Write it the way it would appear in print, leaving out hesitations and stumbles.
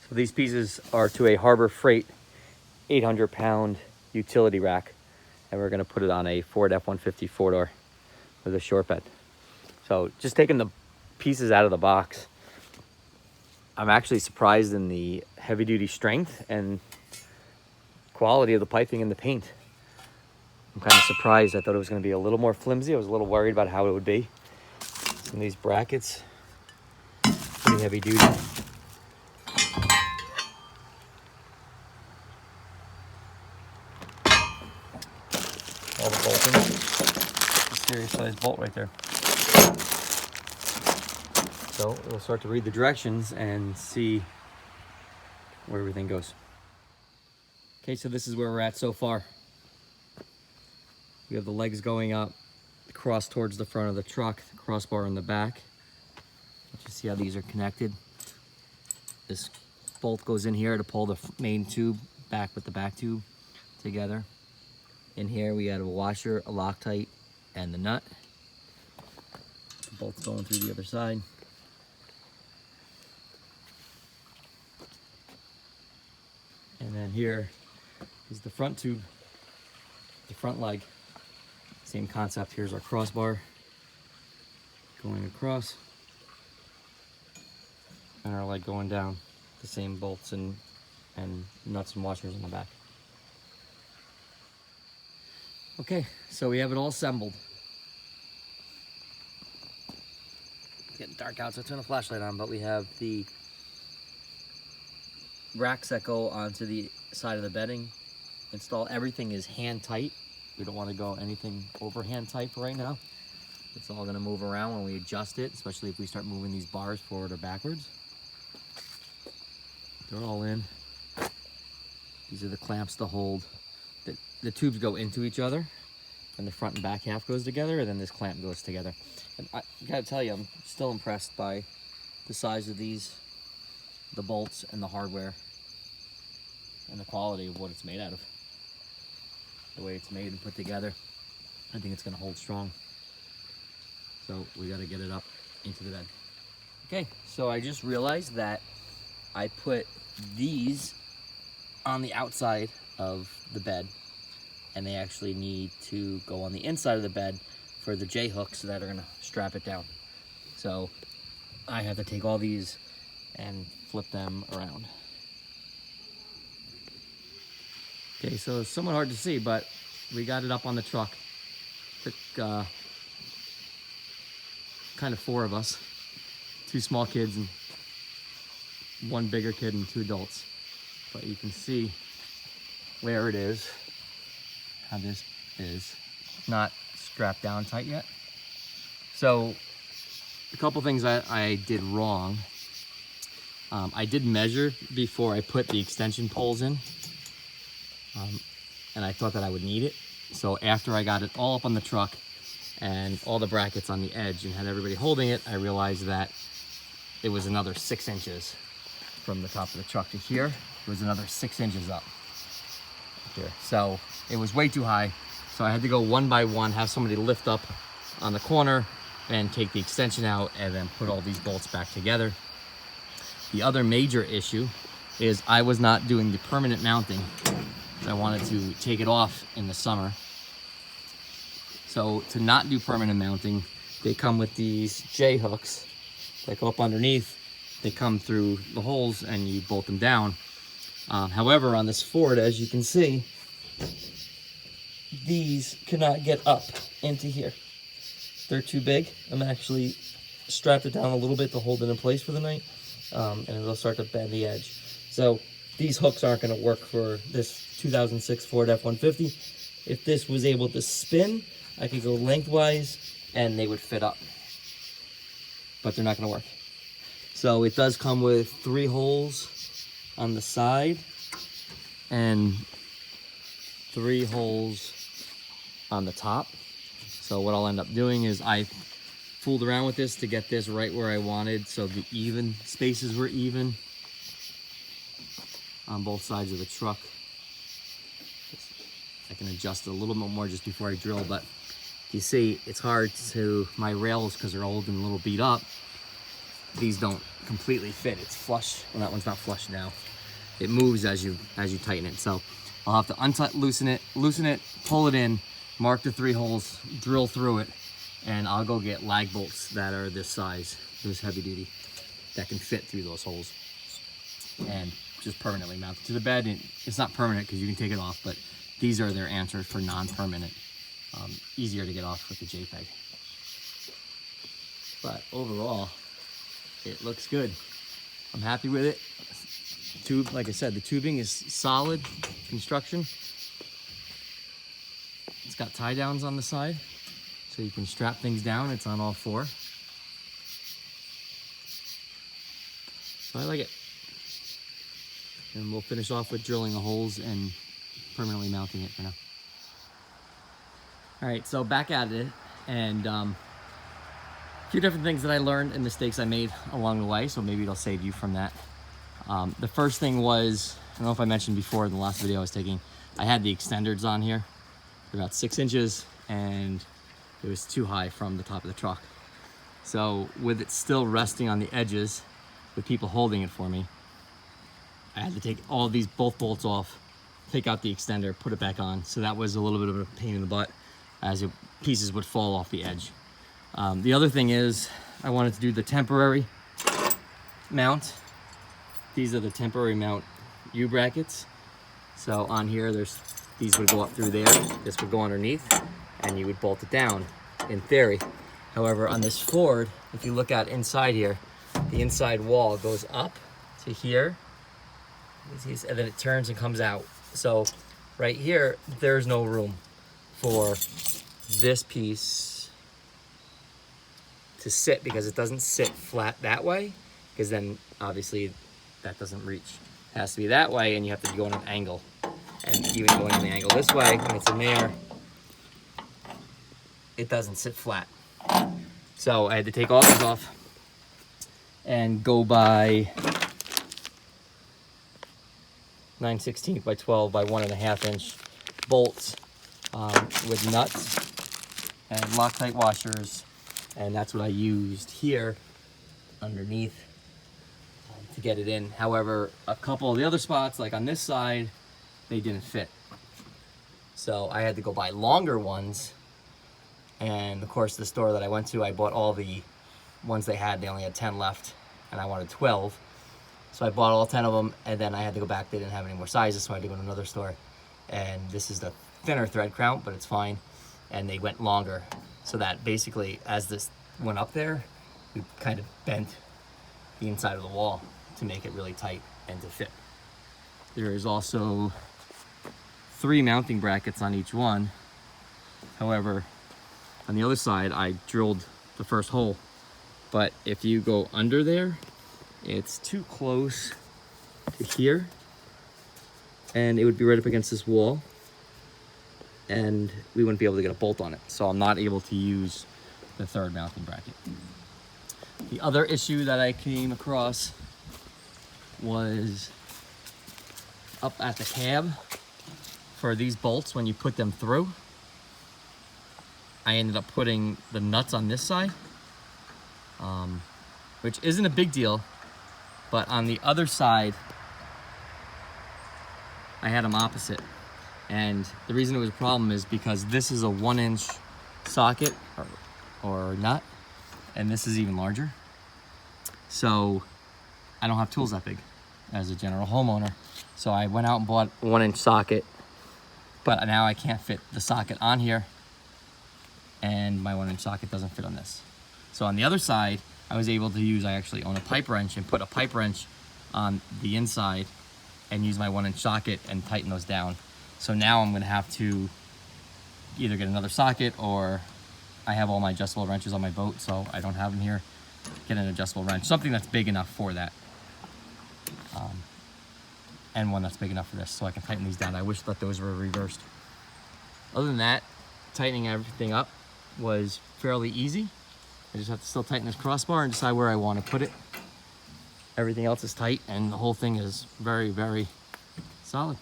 So these pieces are to a Harbor Freight 800-pound utility rack, and we're gonna put it on a Ford F-150 four-door with a short bed. So just taking the pieces out of the box, I'm actually surprised in the heavy-duty strength and quality of the piping and the paint. I'm kind of surprised. I thought it was going to be a little more flimsy. I was a little worried about how it would be. Some of these brackets, pretty heavy duty. All the bolting. A serious sized bolt right there. So we'll start to read the directions and see where everything goes. Okay, so this is where we're at so far. We have the legs going up, the cross towards the front of the truck, the crossbar in the back. You see how these are connected. This bolt goes in here to pull the main tube back with the back tube together. In here we have a washer, a Loctite, and the nut. The bolt's going through the other side. And then here is the front tube, the front leg. Same concept. Here's our crossbar going across, and our leg going down. The same bolts and nuts and washers in the back. Okay, so we have it all assembled. It's getting dark out, so I'll turn the flashlight on, but we have the racks that go onto the side of the bedding. Everything is hand tight. We don't want to go anything over hand tight for right now. It's all going to move around when we adjust it, especially if we start moving these bars forward or backwards. They're all in. These are the clamps to hold. The tubes go into each other, and the front and back half goes together, and then this clamp goes together. And I gotta tell you, I'm still impressed by the size of these, the bolts and the hardware, and the quality of what it's made out of. The way it's made and put together, I think it's gonna hold strong. So we gotta get it up into the bed. Okay, so I just realized that I put these on the outside of the bed, and they actually need to go on the inside of the bed for the J-hooks that are gonna strap it down. So I have to take all these and flip them around. Okay, so it's somewhat hard to see, but we got it up on the truck. Took kind of four of us, two small kids and one bigger kid and two adults. But you can see where it is, how this is not strapped down tight yet. So a couple things I did wrong. I did measure before I put the extension poles in. And I thought that I would need it. So after I got it all up on the truck and all the brackets on the edge and had everybody holding it, I realized that it was another 6 inches from the top of the truck to here. It was another 6 inches up here. So it was way too high. So I had to go one by one, have somebody lift up on the corner and take the extension out and then put all these bolts back together. The other major issue is I was not doing the permanent mounting. I wanted to take it off in the summer. So to not do permanent mounting, they come with these J-hooks that go up underneath. They come through the holes and you bolt them down. However, on this Ford, as you can see, these cannot get up into here. They're too big. I'm actually strapped it down a little bit to hold it in place for the night, and it'll start to bend the edge. So these hooks aren't going to work for this 2006 Ford F-150. If this was able to spin, I could go lengthwise and they would fit up. But they're not going to work. So it does come with 3 holes on the side and 3 holes on the top. So what I'll end up doing is I fooled around with this to get this right where I wanted, so the spaces were even on both sides of the truck. I can adjust it a little bit more just before I drill, but you see it's hard to, my rails, because they're old and a little beat up, these don't completely fit. It's flush. Well, that one's not flush now. It moves as you tighten it. So I'll have to loosen it, pull it in, mark the 3 holes, drill through it, and I'll go get lag bolts that are this size, this heavy duty, that can fit through those holes, and just permanently mount it to the bed. And it's not permanent because you can take it off, but these are their answers for non-permanent. Easier to get off with the JPEG. But overall, it looks good. I'm happy with it. Tube, like I said, the tubing is solid construction. It's got tie downs on the side, so you can strap things down. It's on all 4. So I like it. And we'll finish off with drilling the holes and permanently mounting it for now. All right, so back at it, and a few different things that I learned and mistakes I made along the way, so maybe it'll save you from that. The first thing was, I don't know if I mentioned before in the last video I was taking, I had the extenders on here. They're about 6 inches, and it was too high from the top of the truck. So with it still resting on the edges, with people holding it for me, I had to take all these both bolts off, take out the extender, put it back on. So that was a little bit of a pain in the butt, as pieces would fall off the edge. The other thing is, I wanted to do the temporary mount. These are the temporary mount U-brackets. So on here, these would go up through there, this would go underneath, and you would bolt it down, in theory. However, on this Ford, if you look at inside here, the inside wall goes up to here, and then it turns and comes out. So right here, there's no room for this piece to sit, because it doesn't sit flat that way, because then obviously that doesn't reach. It has to be that way, and you have to go in an angle. And even going in the angle this way, when it's in there, it doesn't sit flat. So I had to take all these off and go by 9/16 by 12 by 1.5 inch bolts with nuts and Loctite washers, and that's what I used here underneath to get it in. However, a couple of the other spots, like on this side, they didn't fit. So I had to go buy longer ones, and of course the store that I went to, I bought all the ones they had. They only had 10 left, and I wanted 12. So I bought all 10 of them, and then I had to go back. They didn't have any more sizes, so I had to go to another store. And this is the thinner thread count, but it's fine. And they went longer, so that basically, as this went up there, we kind of bent the inside of the wall to make it really tight and to fit. There is also 3 mounting brackets on each one. However, on the other side, I drilled the first hole. But if you go under there, it's too close to here, and it would be right up against this wall, and we wouldn't be able to get a bolt on it. So I'm not able to use the 3rd mounting bracket. The other issue that I came across was up at the cab for these bolts. When you put them through, I ended up putting the nuts on this side, which isn't a big deal, but on the other side, I had them opposite. And the reason it was a problem is because this is a 1-inch socket or nut, and this is even larger. So I don't have tools that big as a general homeowner. So I went out and bought a 1-inch socket, but now I can't fit the socket on here, and my 1-inch socket doesn't fit on this. So on the other side, I was able to use, I actually own a pipe wrench, and put a pipe wrench on the inside and use my 1-inch socket and tighten those down. So now I'm gonna have to either get another socket, or I have all my adjustable wrenches on my boat, so I don't have them here. Get an adjustable wrench, something that's big enough for that. And one that's big enough for this, so I can tighten these down. I wish that those were reversed. Other than that, tightening everything up was fairly easy. I just have to still tighten this crossbar and decide where I want to put it. Everything else is tight, and the whole thing is very, very solid.